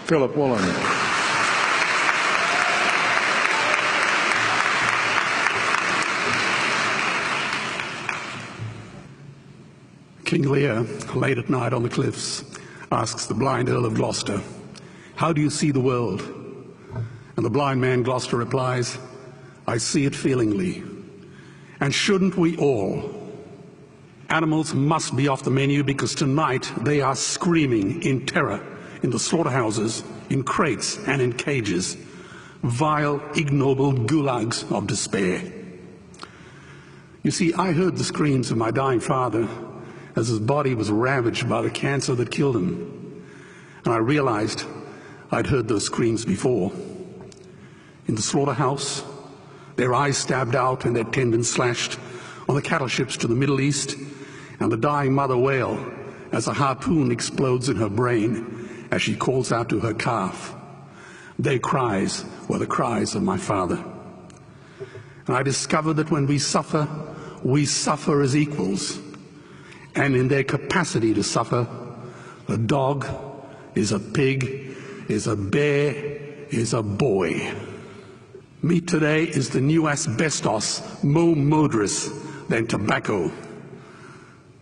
Philip Wollen. King Lear, late at night on the cliffs, asks the blind Earl of Gloucester, "How do you see the world?" And the blind man Gloucester replies, "I see it feelingly. And shouldn't we all? Animals must be off the menu because tonight they are screaming in terror in the slaughterhouses, in crates and in cages, vile, ignoble gulags of despair." You see, I heard the screams of my dying father as his body was ravaged by the cancer that killed him. And I realized I'd heard those screams before. In the slaughterhouse, their eyes stabbed out and their tendons slashed, on the cattle ships to the Middle East, and the dying mother wail as a harpoon explodes in her brain as she calls out to her calf. Their cries were the cries of my father. And I discovered that when we suffer as equals. And in their capacity to suffer, a dog is a pig, is a bear, is a boy. Meat today is the new asbestos, more murderous than tobacco.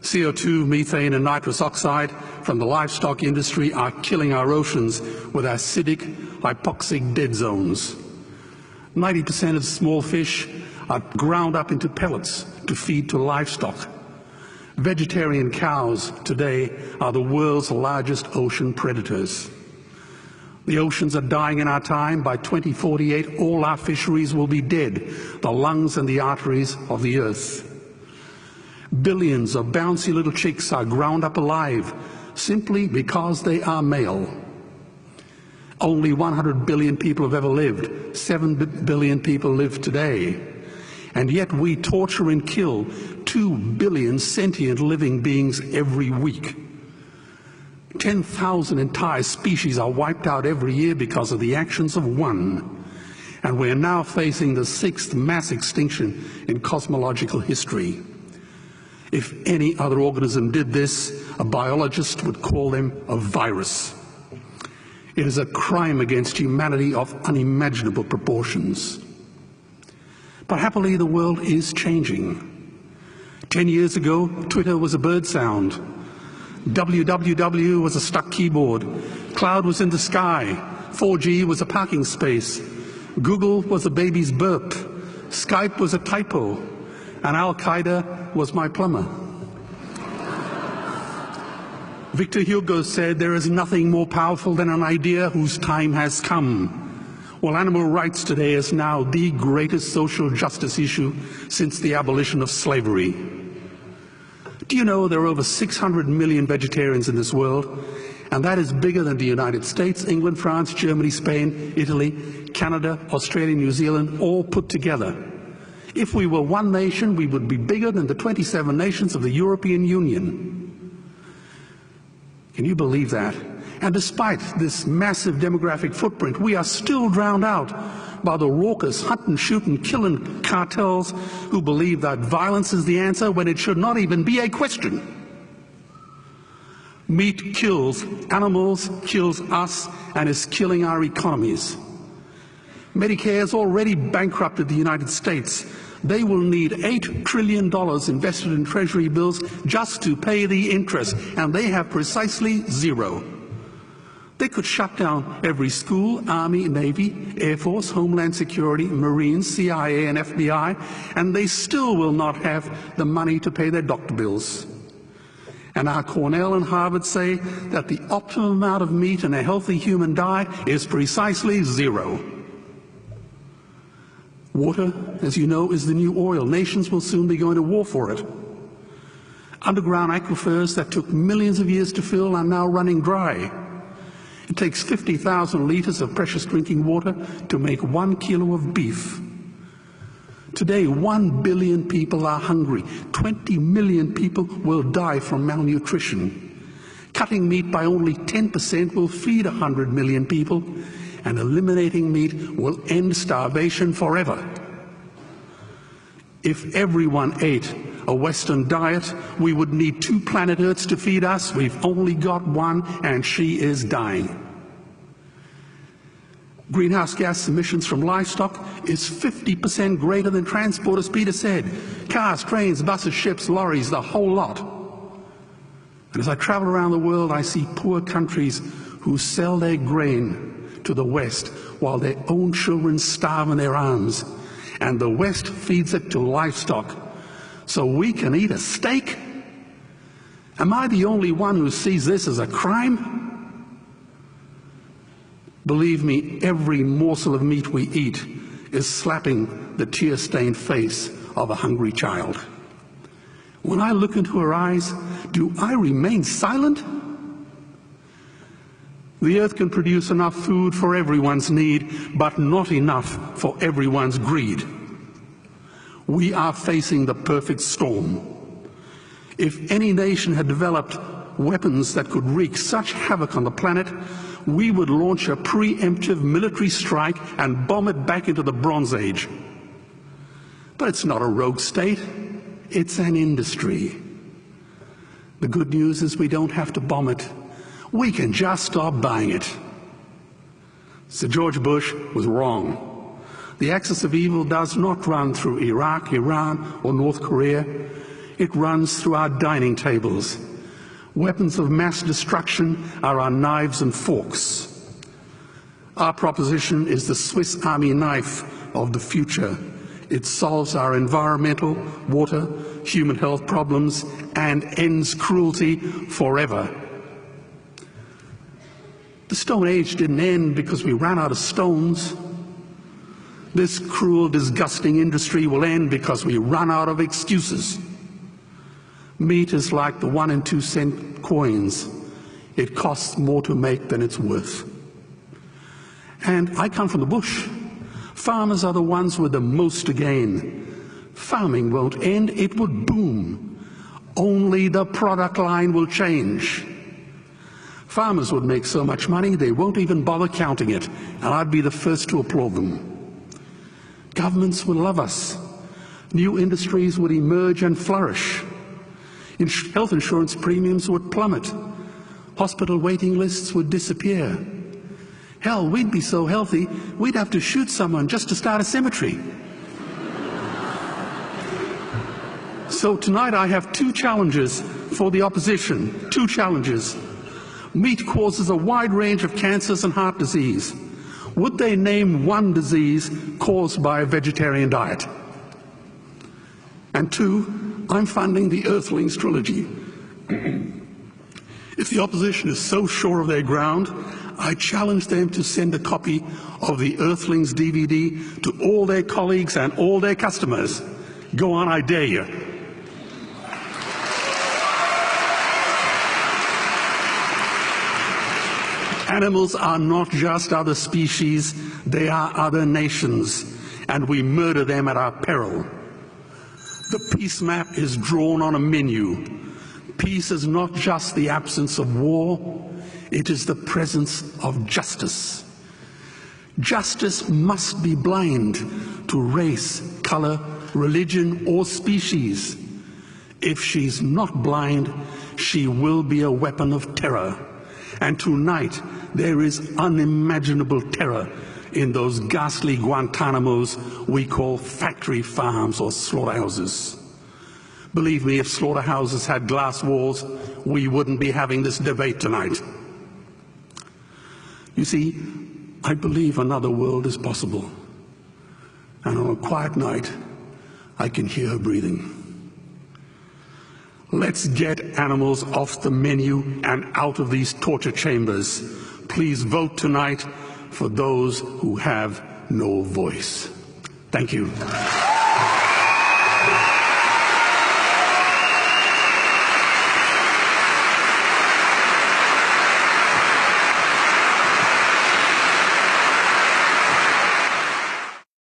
CO2, methane and nitrous oxide from the livestock industry are killing our oceans with acidic, hypoxic dead zones. 90% of small fish are ground up into pellets to feed to livestock. Vegetarian cows today are the world's largest ocean predators. The oceans are dying in our time. By 2048, all our fisheries will be dead, the lungs and the arteries of the earth. Billions of bouncy little chicks are ground up alive simply because they are male. Only 100 billion people have ever lived. 7 billion people live today. And yet we torture and kill 2 billion sentient living beings every week. 10,000 entire species are wiped out every year because of the actions of one. And we're now facing the 6th mass extinction in cosmological history. If any other organism did this, a biologist would call them a virus. It is a crime against humanity of unimaginable proportions. But happily, the world is changing. 10 years ago, Twitter was a bird sound. www was a stuck keyboard. Cloud was in the sky. 4G was a parking space. Google was a baby's burp. Skype was a typo. And Al-Qaeda was my plumber. Victor Hugo said, "There is nothing more powerful than an idea whose time has come." Well, animal rights today is now the greatest social justice issue since the abolition of slavery. Do you know there are over 600 million vegetarians in this world? And that is bigger than the United States, England, France, Germany, Spain, Italy, Canada, Australia, New Zealand, all put together. If we were one nation, we would be bigger than the 27 nations of the European Union. Can you believe that? And despite this massive demographic footprint, we are still drowned out by the raucous hunting, shooting, killing cartels who believe that violence is the answer when it should not even be a question. Meat kills animals, kills us, and is killing our economies. Medicare has already bankrupted the United States. They will need $8 trillion invested in Treasury bills just to pay the interest, and they have precisely zero. They could shut down every school, Army, Navy, Air Force, Homeland Security, Marines, CIA, and FBI, and they still will not have the money to pay their doctor bills. And our Cornell and Harvard say that the optimum amount of meat in a healthy human diet is precisely zero. Water, as you know, is the new oil. Nations will soon be going to war for it. Underground aquifers that took millions of years to fill are now running dry. It takes 50,000 liters of precious drinking water to make 1 kilo of beef. Today, 1 billion people are hungry. 20 million people will die from malnutrition. Cutting meat by only 10% will feed 100 million people, and eliminating meat will end starvation forever. If everyone ate a Western diet, we would need 2 planet Earths to feed us. We've only got one, and she is dying. Greenhouse gas emissions from livestock is 50% greater than transport, as Peter said. Cars, trains, buses, ships, lorries, the whole lot. And as I travel around the world, I see poor countries who sell their grain to the West while their own children starve in their arms. And the West feeds it to livestock so we can eat a steak? Am I the only one who sees this as a crime? Believe me, every morsel of meat we eat is slapping the tear-stained face of a hungry child. When I look into her eyes, do I remain silent? The earth can produce enough food for everyone's need, but not enough for everyone's greed. We are facing the perfect storm. If any nation had developed weapons that could wreak such havoc on the planet, we would launch a preemptive military strike and bomb it back into the Bronze Age. But it's not a rogue state, it's an industry. The good news is we don't have to bomb it. We can just stop buying it. Sir George Bush was wrong. The axis of evil does not run through Iraq, Iran, or North Korea. It runs through our dining tables. Weapons of mass destruction are our knives and forks. Our proposition is the Swiss Army knife of the future. It solves our environmental, water, human health problems and ends cruelty forever. The Stone Age didn't end because we ran out of stones. This cruel, disgusting industry will end because we run out of excuses. Meat is like the 1 and 2 cent coins. It costs more to make than it's worth. And I come from the bush. Farmers are the ones with the most to gain. Farming won't end, it would boom. Only the product line will change. Farmers would make so much money they won't even bother counting it, and I'd be the first to applaud them. Governments would love us. New industries would emerge and flourish. Health insurance premiums would plummet. Hospital waiting lists would disappear. Hell, we'd be so healthy, we'd have to shoot someone just to start a cemetery. So tonight I have 2 challenges for the opposition. 2 challenges. Meat causes a wide range of cancers and heart disease. Would they name one disease caused by a vegetarian diet? And 2, I'm funding the Earthlings trilogy. If the opposition is so sure of their ground, I challenge them to send a copy of the Earthlings DVD to all their colleagues and all their customers. Go on, I dare you. Animals are not just other species, they are other nations, and we murder them at our peril. The peace map is drawn on a menu. Peace is not just the absence of war, it is the presence of justice. Justice must be blind to race, color, religion, or species. If she's not blind, she will be a weapon of terror. And tonight, there is unimaginable terror in those ghastly Guantanamos we call factory farms or slaughterhouses. Believe me, if slaughterhouses had glass walls, we wouldn't be having this debate tonight. You see, I believe another world is possible. And on a quiet night, I can hear her breathing. Let's get animals off the menu and out of these torture chambers. Please vote tonight for those who have no voice. Thank you.